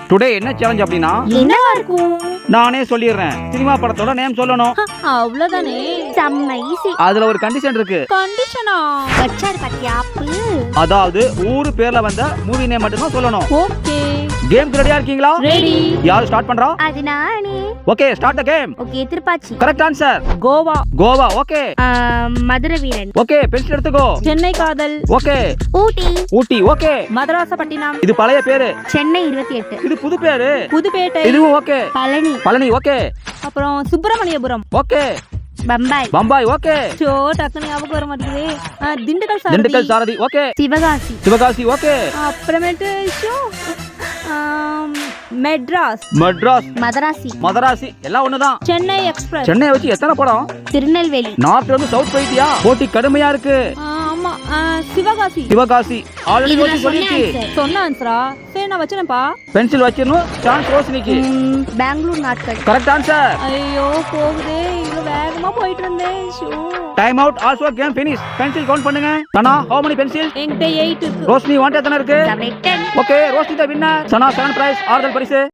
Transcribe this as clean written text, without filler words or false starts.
Today என்ன challenge அப்படின்னா என்னவா இருக்கும்? நானே சொல்லிடுறேன். சினிமா படத்தோட நேம் சொல்லணும். அவ்வளவுதானே. செம்ம ஈஸி. அதுல ஒரு கண்டிஷன் இருக்கு. கண்டிஷனா? வச்சாரு பாத்தியா ஆப்பு. அதாவது ஊரு பேர்ல வந்த மூவி நேம் மட்டும் தான் சொல்லணும். ஓகே. கேம்க்கு ரெடியா இருக்கீங்களா? ரெடி. யார் ஸ்டார்ட் பண்றா? அது நானே. Okay, start the game. Okay, Thiruppachi. Correct answer. Goa. Goa. Okay. Madurai Veeran. Okay, pencil எடுத்துக்கோ. சென்னை காதல். ஓகே. ஊட்டி. ஊட்டி. ஓகே. மதராசப்பட்டினம். இது பழைய பேரு. சென்னை 28. இது புது பேரு. புதுப்பேட்டை. இதுவும் ஓகே. பழனி. பழனி. ஓகே. அப்புறம் Subramaniapuram. Okay. Bombay. Bombay. Okay. So டக்குனு ஞாபகம் வர மாட்டேங்குதே. திண்டுக்கல் சாரதி. திண்டுக்கல் சாரதி. ஓகே. சிவகாசி. சிவகாசி. ஓகே. அப்புறமேட்டு மெட்ராஸ். மெட்ராஸ். மதராசி. மதராசி. எல்லாம் ஒண்ணுதான். சென்னை எக்ஸ்பிரஸ். சென்னை வச்சு எத்தனை படம்? திருநெல்வேலி. நார்த்ல இருந்து சவுத் போயிட்டியா? போட்டி கடுமையா இருக்கு. ஆமா. சிவகாசி. சிவகாசி. ஆல்ரெடி யோசி சொல்லிருச்சு. சொன்ன ஆன்சரா? சரி நான் வச்சேன்ப்பா. பென்சில் வச்சிரணும். சான்ஸ் ரோஷினிக்கு. பெங்களூர் நாட்கள். Correct answer. ஐயோ போகுதே, இவ்வளவு வேகமா போயிட்டு இருந்தேன். Time out. Also came finish. Pencil count பண்ணுங்க. சனா, how many pencils? என்கிட்ட 8 இருக்கு. ரோஷினி வாண்ட் எத்தனை இருக்கு? 10. Okay, Roshini the winner. Sana 7 prize. ஆறுதல் பரிசு.